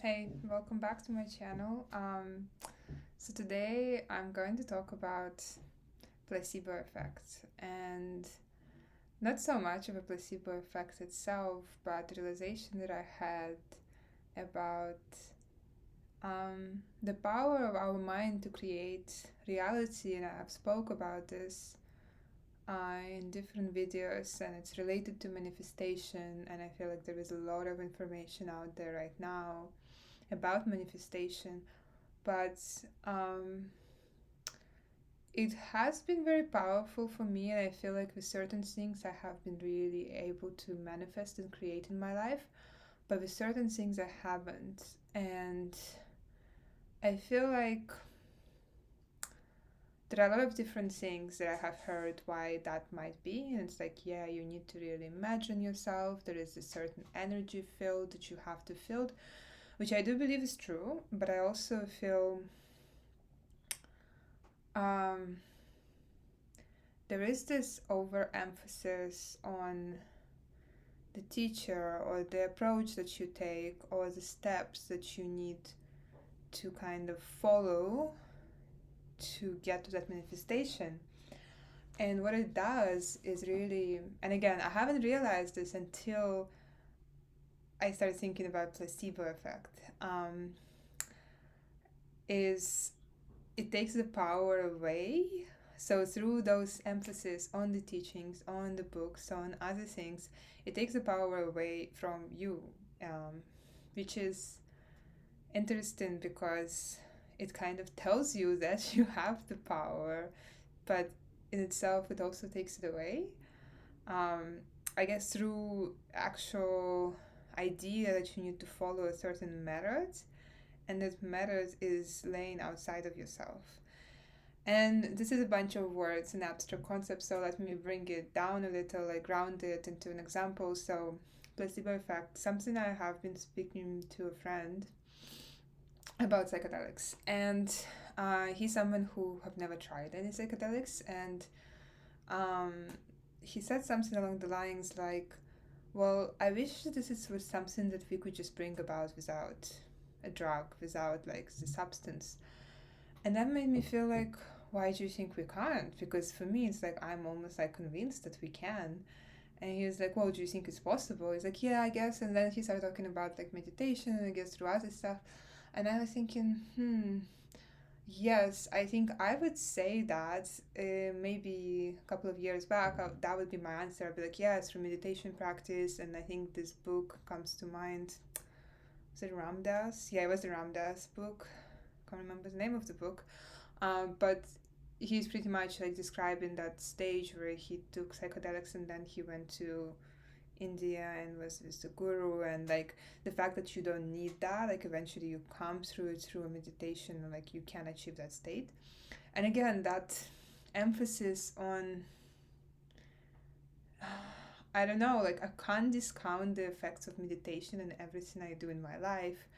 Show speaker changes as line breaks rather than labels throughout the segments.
Hey, welcome back to my channel. So today I'm going to talk about placebo effect, and not so much of a placebo effect itself, but the realization that I had about the power of our mind to create reality. And I have spoke about this in different videos, and it's related to manifestation. And I feel like there is a lot of information out there right now about manifestation, but um, it has been very powerful for me, and I feel like with certain things I have been really able to manifest and create in my life, but with certain things I haven't. And I feel like there are a lot of different things that I have heard why that might be, and it's like, yeah, you need to really imagine yourself. There is a certain energy field that you have to feel, which I do believe is true, but I also feel um, there is this overemphasis on the teacher or the approach that you take or the steps that you need to kind of follow to get to that manifestation. And what it does is really, and again, I haven't realized this until I started thinking about placebo effect, is it takes the power away. So through those emphasis on the teachings, on the books, on other things, it takes the power away from you, which is interesting because it kind of tells you that you have the power, but in itself it also takes it away. Um, I guess through actual idea that you need to follow a certain method, and that method is laying outside of yourself. And this is a bunch of words and abstract concepts, so let me bring it down a little, like ground it into an example. So, placebo effect, something I have been speaking to a friend about psychedelics, and he's someone who have never tried any psychedelics, and um, he said something along the lines like, well, I wish was something that we could just bring about without a drug, without like the substance. And that made me feel like, why do you think we can't? Because for me, it's like I'm almost like convinced that we can. And he was like, well, do you think it's possible? He's like, yeah, I guess. And then he started talking about like meditation and I guess through other stuff. And I was thinking, yes, I think I would say that maybe a couple of years back, that would be my answer. I'd be like, yes, through meditation practice. And I think this book comes to mind. Was it Ramdas? Yeah, it was the Ramdas book. Can't remember the name of the book. But he's pretty much like describing that stage where he took psychedelics and then he went to India and was the guru, and like the fact that you don't need that, like eventually you come through it through a meditation, and like you can achieve that state. And again, that emphasis on I don't know, like I can't discount the effects of meditation and everything I do in my life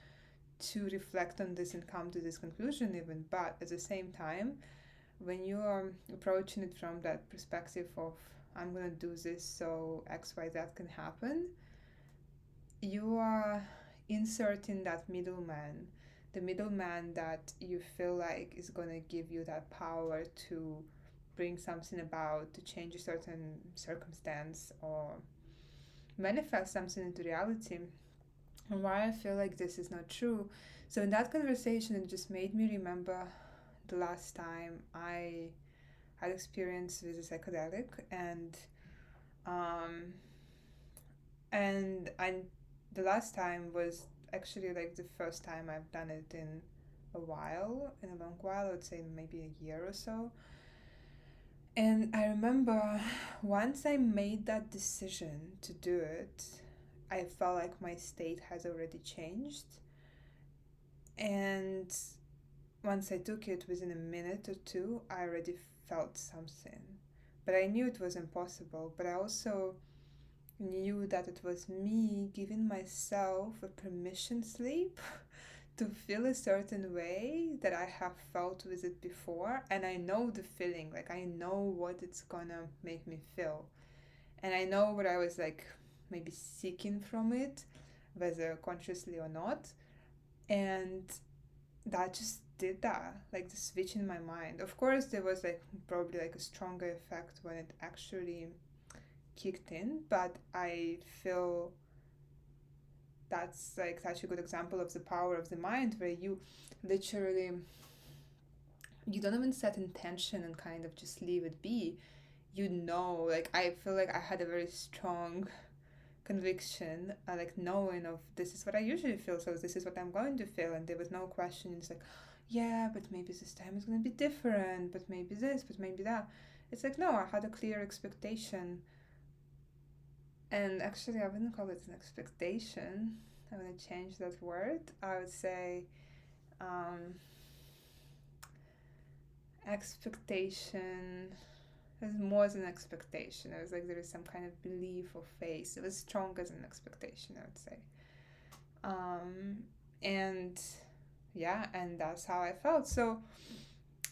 to reflect on this and come to this conclusion even, but at the same time, when you are approaching it from that perspective of I'm gonna do this so XYZ can happen, you are inserting that middleman, the middleman that you feel like is gonna give you that power to bring something about, to change a certain circumstance or manifest something into reality. And why I feel like this is not true. So in that conversation, it just made me remember the last time I had experience with a psychedelic, um, and the last time was actually like the first time I've done it in a while, in a long while. I would say maybe a year or so. And I remember once I made that decision to do it, I felt like my state has already changed. And once I took it, within a minute or two, I already felt something. But I knew it was impossible. But I also knew that it was me giving myself a permission slip to feel a certain way that I have felt with it before. And I know the feeling, like I know what it's gonna make me feel. And I know what I was like maybe seeking from it, whether consciously or not. And that just did that, like the switch in my mind. Of course, there was like probably like a stronger effect when it actually kicked in, but I feel that's like such a good example of the power of the mind, where you literally, you don't even set intention and kind of just leave it be. You know, like I feel like I had a very strong conviction, like knowing of this is what I usually feel, so this is what I'm going to feel, and there was no question. It's like, yeah, but maybe this time is going to be different, but maybe this, but maybe that. It's like, no, I had a clear expectation. And actually, I wouldn't call it an expectation. I'm going to change that word. I would say um, expectation. It was more than an expectation. It was like there is some kind of belief or faith. It was strong as an expectation, I would say. Um, and yeah, and that's how I felt. So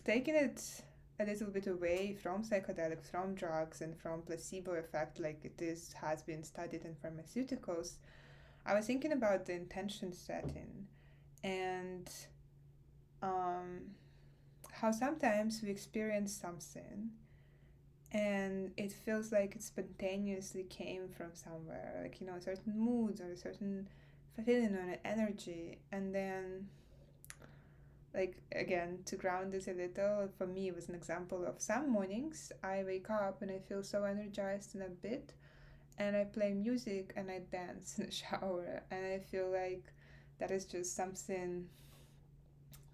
taking it a little bit away from psychedelics, from drugs, and from placebo effect, like this has been studied in pharmaceuticals, I was thinking about the intention setting and um, how sometimes we experience something and it feels like it spontaneously came from somewhere, like, you know, a certain mood or a certain feeling or an energy. And then, like, again, to ground this a little, for me, it was an example of some mornings I wake up and I feel so energized in a bit, and I play music and I dance in the shower, and I feel like that is just something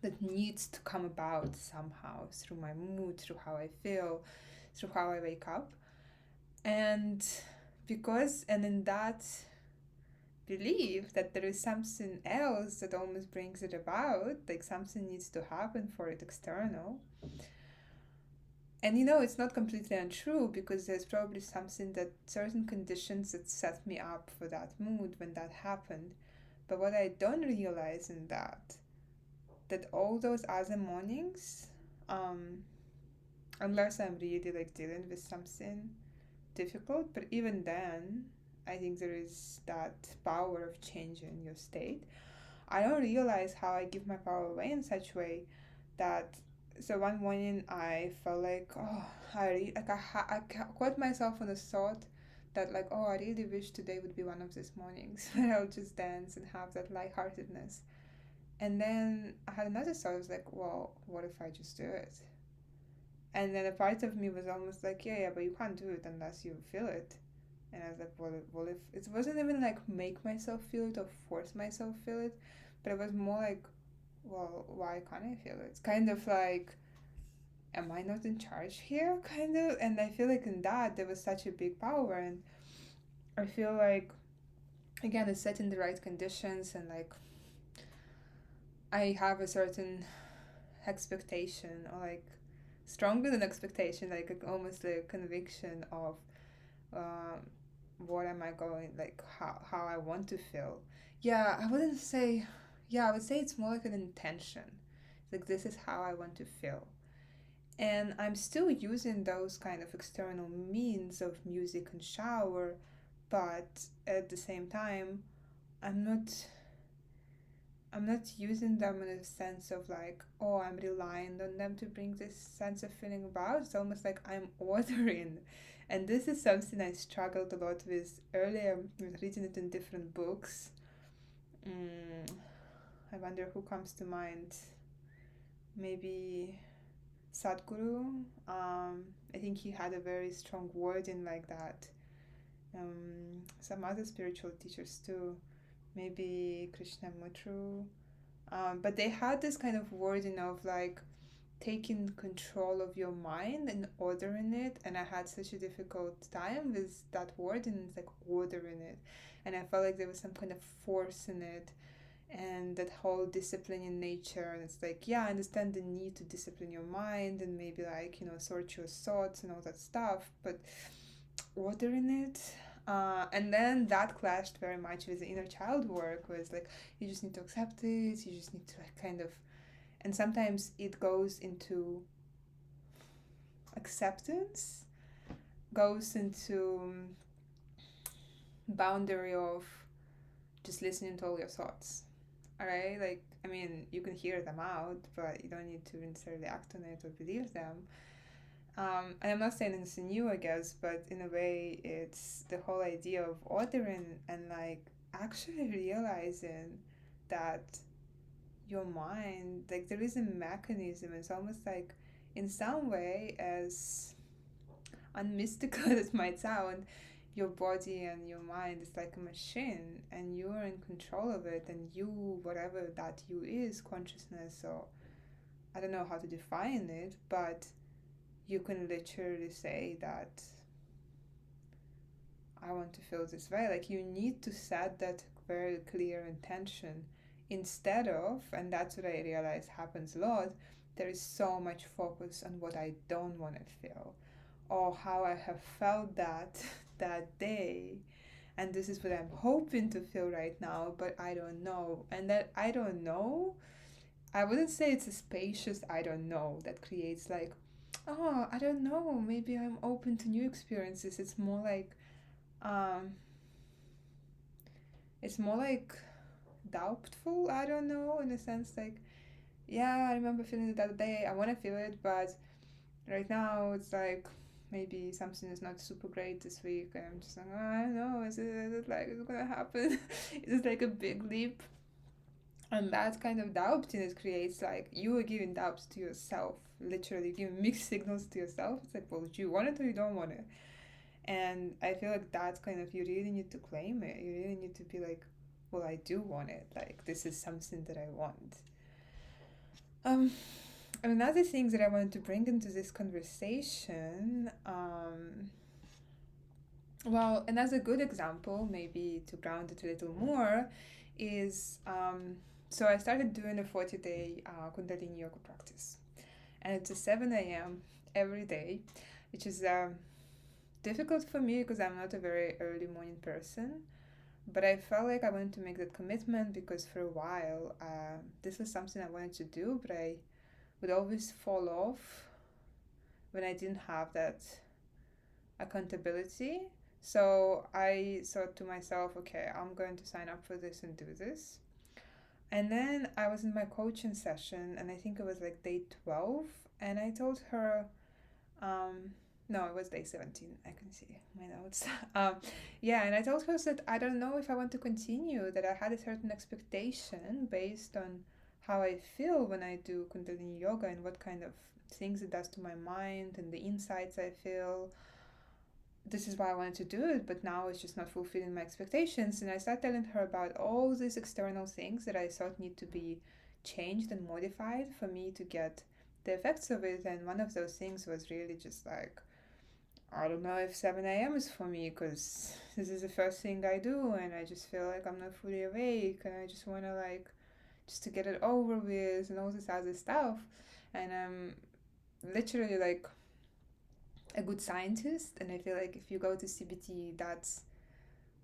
that needs to come about somehow through my mood, through how I feel, through how I wake up. And and in that belief that there is something else that almost brings it about, like something needs to happen for it external. And you know, it's not completely untrue, because there's probably something, that certain conditions that set me up for that mood when that happened. But what I don't realize in that all those other mornings, um, unless I'm really like dealing with something difficult, but even then, I think there is that power of changing your state. I don't realize how I give my power away in such way that, so one morning I felt like, oh, I caught myself on a thought that, like, oh, I really wish today would be one of these mornings where I'll just dance and have that lightheartedness. And then I had another thought. I was like, well, what if I just do it? And then a part of me was almost like, yeah, but you can't do it unless you feel it. And I was like, well, if it wasn't even like make myself feel it or force myself feel it, but it was more like, well, why can't I feel it? It's kind of like, am I not in charge here? Kind of. And I feel like in that there was such a big power, and I feel like, again, it's set in the right conditions, and like I have a certain expectation, or like stronger than expectation, like almost a conviction of um, what am I going, like how I want to feel. Yeah, I wouldn't say, yeah, I would say it's more like an intention. Like, this is how I want to feel. And I'm still using those kind of external means of music and shower, but at the same time, I'm not I'm not using them in a sense of like, oh, I'm relying on them to bring this sense of feeling about. It's almost like I'm ordering. And this is something I struggled a lot with earlier, with reading it in different books. Mm, I wonder who comes to mind. Maybe Sadhguru. I think he had a very strong wording like that. Some other spiritual teachers too. Maybe Krishnamurti. But they had this kind of wording of like taking control of your mind and ordering it. And I had such a difficult time with that word, and it's like ordering it. And I felt like there was some kind of force in it, and that whole discipline in nature. And it's like, yeah, I understand the need to discipline your mind and maybe like, you know, sort your thoughts and all that stuff, but ordering it, and then that clashed very much with the inner child work, was like, you just need to accept it, you just need to like kind of, and sometimes it goes into acceptance, goes into boundary of just listening to all your thoughts. Alright, like, I mean, you can hear them out, but you don't need to necessarily act on it or believe them. And I'm not saying it's new, I guess, but in a way, it's the whole idea of ordering and like actually realizing that your mind, like, there is a mechanism. It's almost like, in some way, as unmystical as it might sound, your body and your mind is like a machine, and you are in control of it. And you, whatever that you is, consciousness, or I don't know how to define it, but you can literally say that I want to feel this way. Like, you need to set that very clear intention instead of, and that's what I realize happens a lot, there is so much focus on what I don't want to feel or how I have felt that that day. And this is what I'm hoping to feel right now, but I don't know. And that I don't know, I wouldn't say it's a spacious I don't know that creates like, oh, I don't know, maybe I'm open to new experiences. Um, it's more like doubtful. I don't know, in a sense, like, yeah, I remember feeling it that day. I want to feel it, but right now it's like maybe something is not super great this week, and I'm just like, oh, I don't know, is it like it's gonna happen? Is it like a big leap? And that kind of doubt in it creates like you are giving doubts to yourself, literally giving mixed signals to yourself. It's like, well, do you want it or you don't want it? And I feel like that's kind of, you really need to claim it. You really need to be like, well, I do want it. Like, this is something that I want. Um, and another thing that I wanted to bring into this conversation, well, another good example, maybe to ground it a little more, is so I started doing a 40-day Kundalini yoga practice. And it's a 7 a.m. every day, which is difficult for me because I'm not a very early morning person. But I felt like I wanted to make that commitment because for a while this was something I wanted to do, but I would always fall off when I didn't have that accountability. So I thought to myself, okay, I'm going to sign up for this and do this. And then I was in my coaching session, and I think it was like day 12, and I told her, um, no, it was day 17. I can see my notes. Yeah, and I told her that I don't know if I want to continue, that I had a certain expectation based on how I feel when I do Kundalini yoga and what kind of things it does to my mind and the insights I feel. This is why I wanted to do it, but now it's just not fulfilling my expectations. And I started telling her about all these external things that I thought need to be changed and modified for me to get the effects of it. And one of those things was really just like, I don't know if 7 a.m. is for me because this is the first thing I do, and I just feel like I'm not fully awake, and I just want to like, just to get it over with and all this other stuff. And I'm literally like a good scientist, and I feel like if you go to CBT, that's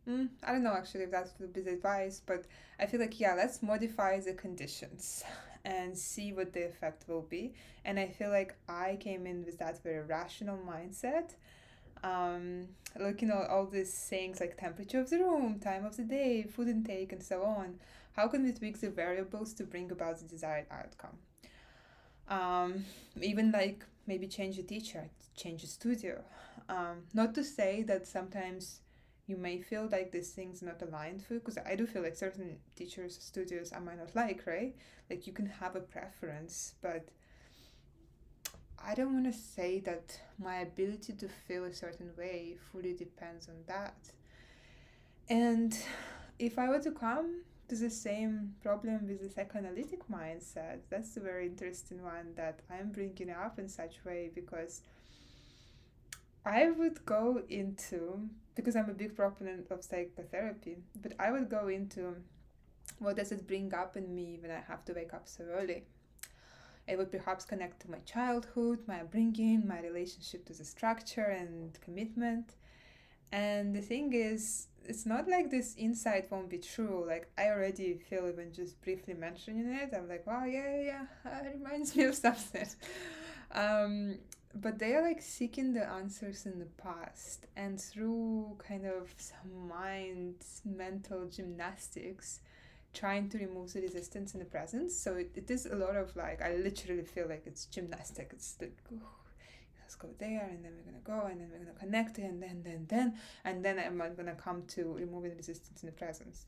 I don't know actually if that would be the advice, but I feel like, yeah, let's modify the conditions and see what the effect will be. And I feel like I came in with that very rational mindset, um, looking at all these things like temperature of the room, time of the day, food intake, and so on. How can we tweak the variables to bring about the desired outcome? um, Even like maybe change the teacher, change the studio. Not to say that sometimes you may feel like this thing's not aligned for you, because I do feel like certain teachers, studios I might not like, right? Like, you can have a preference, but I don't want to say that my ability to feel a certain way fully depends on that. And if I were to come to the same problem with the psychoanalytic mindset, that's a very interesting one that I'm bringing up in such a way because I would go into, because I'm a big proponent of psychotherapy, but I would go into what does it bring up in me when I have to wake up so early. It would perhaps connect to my childhood, my upbringing, my relationship to the structure and commitment. And the thing is, it's not like this insight won't be true. Like, I already feel, even just briefly mentioning it, I'm like, wow, yeah, it reminds me of something. um, but they are like seeking the answers in the past, and through kind of some mental gymnastics, trying to remove the resistance in the presence. So it is a lot of like, I literally feel like it's gymnastic. It's like, let's go there, and then we're gonna go, and then we're gonna connect, and then I'm gonna come to removing the resistance in the presence.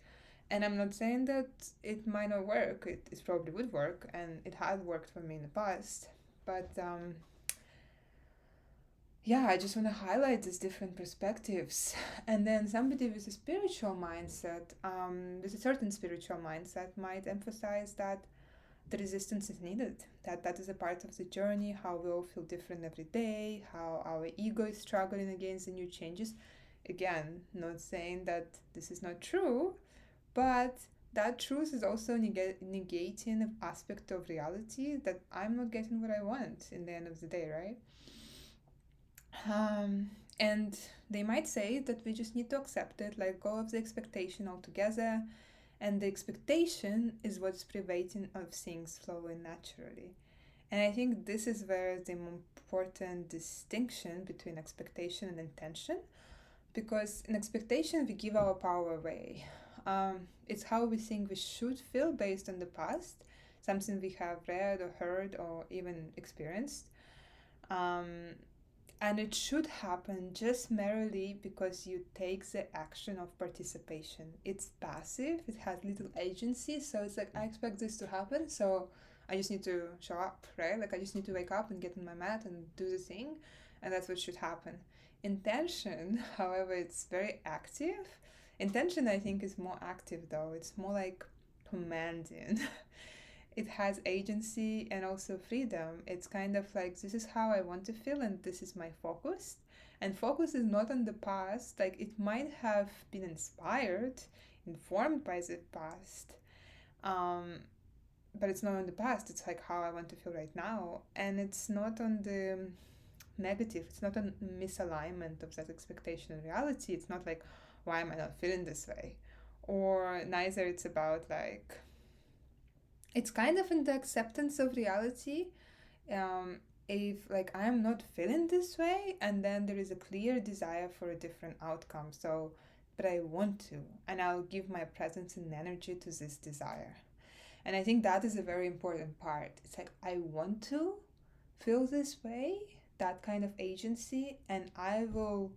And I'm not saying that it might not work. It probably would work, and it has worked for me in the past. But yeah, I just want to highlight these different perspectives. And then somebody with a spiritual mindset, with a certain spiritual mindset, might emphasize that the resistance is needed, that is a part of the journey, how we all feel different every day, how our ego is struggling against the new changes. Again, not saying that this is not true, but that truth is also negating an aspect of reality that I'm not getting what I want in the end of the day, right? And they might say that we just need to accept it, let go of the expectation altogether, and the expectation is what's preventing of things flowing naturally. And I think this is where the important distinction between expectation and intention, because in expectation we give our power away. It's how we think we should feel based on the past, something we have read or heard or even experienced. Um, and it should happen just merely because you take the action of participation. It's passive, it has little agency, so it's like, I expect this to happen, so I just need to show up, right? Like, I just need to wake up and get on my mat and do the thing, and that's what should happen. Intention, however, it's very active. Intention, I think, is more active though, it's more like commanding. It has agency and also freedom. It's kind of like, this is how I want to feel, and this is my focus. And focus is not on the past. Like, it might have been inspired, informed by the past, um, but it's not on the past. It's like how I want to feel right now, and it's not on the negative. It's not a misalignment of that expectation and reality. It's not like, why am I not feeling this way? Or neither it's about like, it's kind of in the acceptance of reality. um if like I'm not feeling this way, and then there is a clear desire for a different outcome, so but I want to, and I'll give my presence and energy to this desire. And I think that is a very important part. It's like, I want to feel this way, that kind of agency, and I will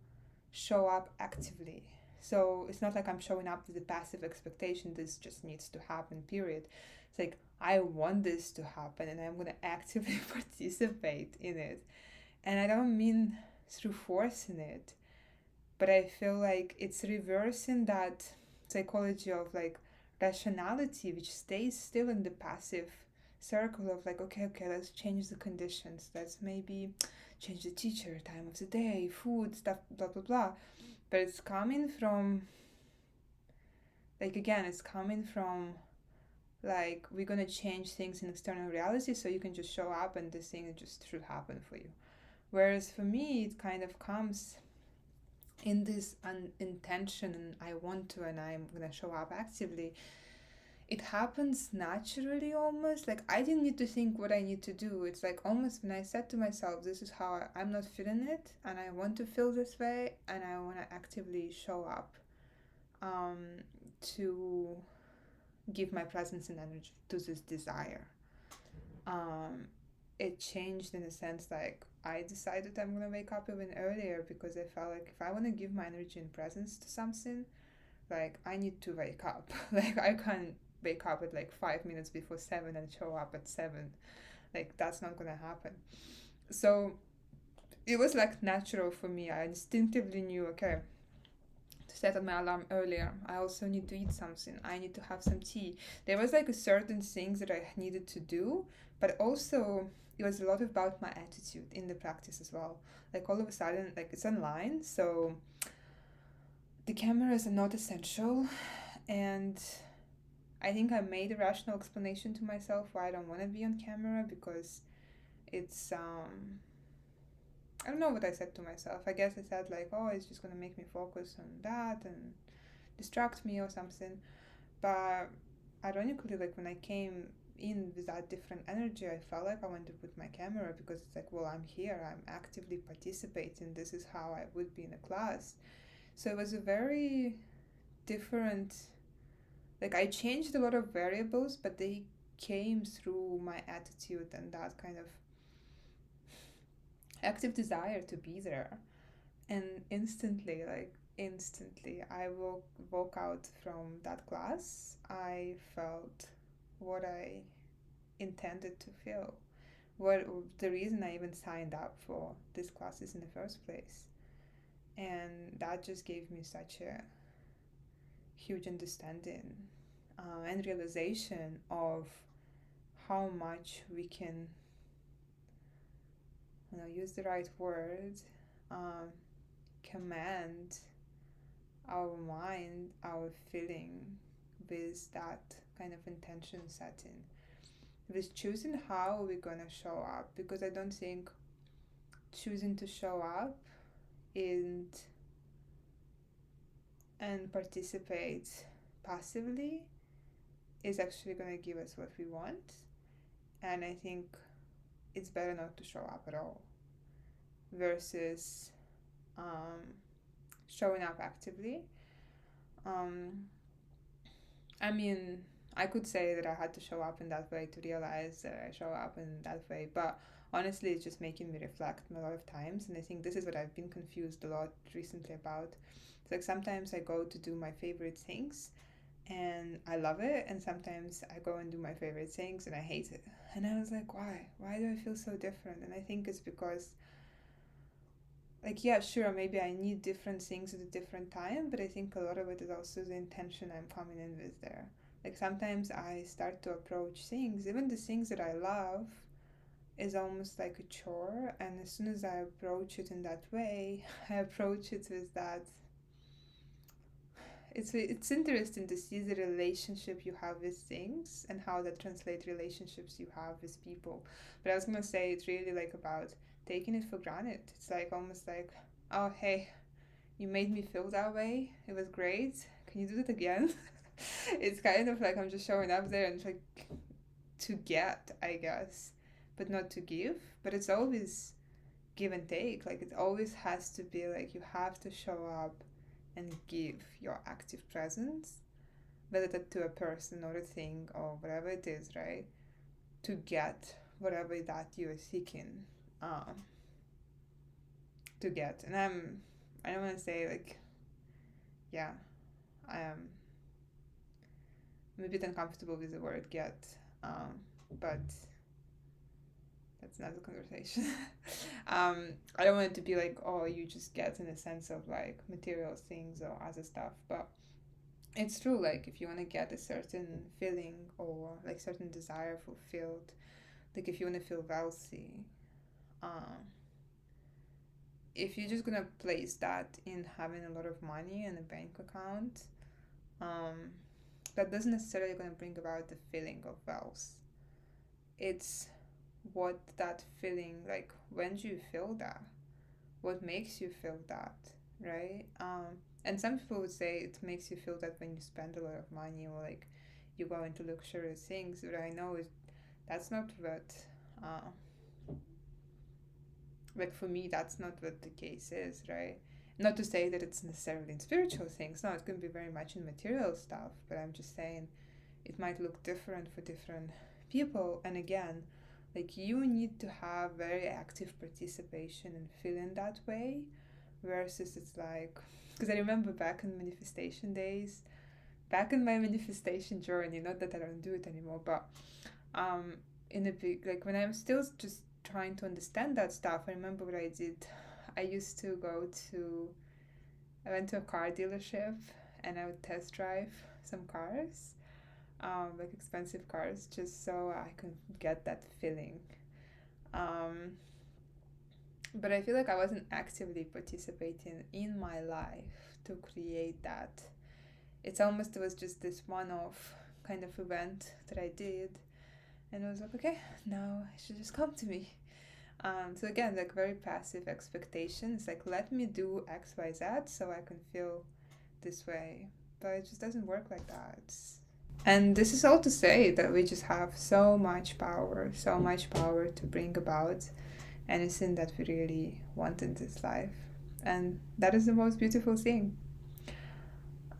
show up actively. So it's not like I'm showing up with a passive expectation, this just needs to happen, period. It's like, I want this to happen, and I'm going to actively participate in it. And I don't mean through forcing it, but I feel like it's reversing that psychology of like rationality, which stays still in the passive circle of like, okay, let's change the conditions, let's maybe change the teacher, time of the day, food, stuff, blah blah blah. But it's coming from, like, again, it's coming from like, we're gonna change things in external reality so you can just show up and this thing just should happen for you. Whereas for me, it kind of comes in this intention, and I want to, and I'm gonna show up actively. It happens naturally, almost like I didn't need to think what I need to do. It's like, almost when I said to myself, this is how I'm not feeling it, and I want to feel this way, and I want to actively show up, to give my presence and energy to this desire. um, it changed in a sense, like, I decided I'm gonna wake up even earlier because I felt like if I want to give my energy and presence to something, like, I need to wake up. Like, I can't wake up at like 5 minutes before 7 and show up at 7. Like, that's not gonna happen. So it was like natural for me. I instinctively knew, okay, to set up my alarm earlier. I also need to eat something. I need to have some tea. There was like a certain things that I needed to do, but also it was a lot about my attitude in the practice as well. Like, all of a sudden, like, it's online, so the cameras are not essential, and I think I made a rational explanation to myself why I don't want to be on camera, because it's I don't know what I said to myself. I guess I said like, oh, it's just gonna make me focus on that and distract me or something. But ironically, like, when I came in with that different energy, I felt like I wanted to put my camera, because it's like, well, I'm here, I'm actively participating, this is how I would be in a class. So it was a very different like I changed a lot of variables, but they came through my attitude and that kind of active desire to be there. And instantly, I woke out from that class. I felt what I intended to feel. What the reason I even signed up for these classes in the first place. And that just gave me such a huge understanding and realization of how much we can, use the right word, um, command our mind, our feeling with that kind of intention setting, with choosing how we're gonna show up. Because I don't think choosing to show up and participate passively is actually gonna give us what we want. And I think it's better not to show up at all versus um, showing up actively. Um, I mean, I could say that I had to show up in that way to realize that I show up in that way, but honestly, it's just making me reflect a lot of times. And I think this is what I've been confused a lot recently about. It's like sometimes I go to do my favorite things and I love it, and sometimes I go and do my favorite things and I hate it. And I was like, why? Why do I feel so different? And I think it's because, like, yeah, sure, maybe I need different things at a different time, but I think a lot of it is also the intention I'm coming in with there. Like, sometimes I start to approach things, even the things that I love, is almost like a chore. And as soon as I approach it in that way, I approach it with that. It's interesting to see the relationship you have with things and how that translates relationships you have with people. But I was gonna say it's really like about taking it for granted. It's like almost like, oh hey, you made me feel that way. It was great. Can you do it again? It's kind of like I'm just showing up there and it's like to get, I guess, but not to give. But it's always give and take. Like it always has to be like you have to show up and give your active presence, whether that to a person or a thing or whatever it is, right? To get whatever that you are seeking um, to get. And I don't want to say like, yeah, I am a bit uncomfortable with the word get, but that's another conversation. I don't want it to be like, oh, you just get in a sense of like material things or other stuff, but it's true. Like if you want to get a certain feeling or like certain desire fulfilled, like if you want to feel wealthy, um, if you're just gonna place that in having a lot of money in a bank account, um, that doesn't necessarily gonna bring about the feeling of wealth. It's what that feeling, like when do you feel that, what makes you feel that, right? And some people would say it makes you feel that when you spend a lot of money or like you go into luxurious things, but I know that's not what like for me that's not what the case is, right? Not to say that it's necessarily in spiritual things, no, it can be very much in material stuff, but I'm just saying it might look different for different people. And again, like you need to have very active participation and feeling that way versus it's like, because I remember back in manifestation days, back in my manifestation journey, not that I don't do it anymore, but um in a big, like when I'm still just trying to understand that stuff, I remember what I did. I used to go to, I went to a car dealership and I would test drive some cars, like expensive cars, just so I could get that feeling. Um, but I feel like I wasn't actively participating in my life to create that. It's almost, it was just this one-off kind of event that I did, and I was like, okay, now it should just come to me. So again, like very passive expectations, like let me do X, Y, Z so I can feel this way, but it just doesn't work like that. And this is all to say that we just have so much power to bring about anything that we really want in this life. And that is the most beautiful thing.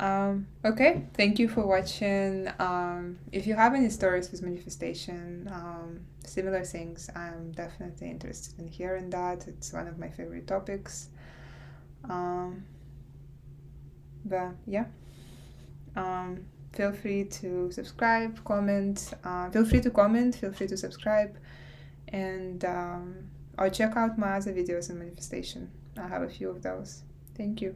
Okay, thank you for watching. If you have any stories with manifestation, similar things, I'm definitely interested in hearing that. It's one of my favorite topics. Um, but yeah, um, feel free to subscribe, comment. Feel free to comment, feel free to subscribe, and or check out my other videos on manifestation. I have a few of those. Thank you.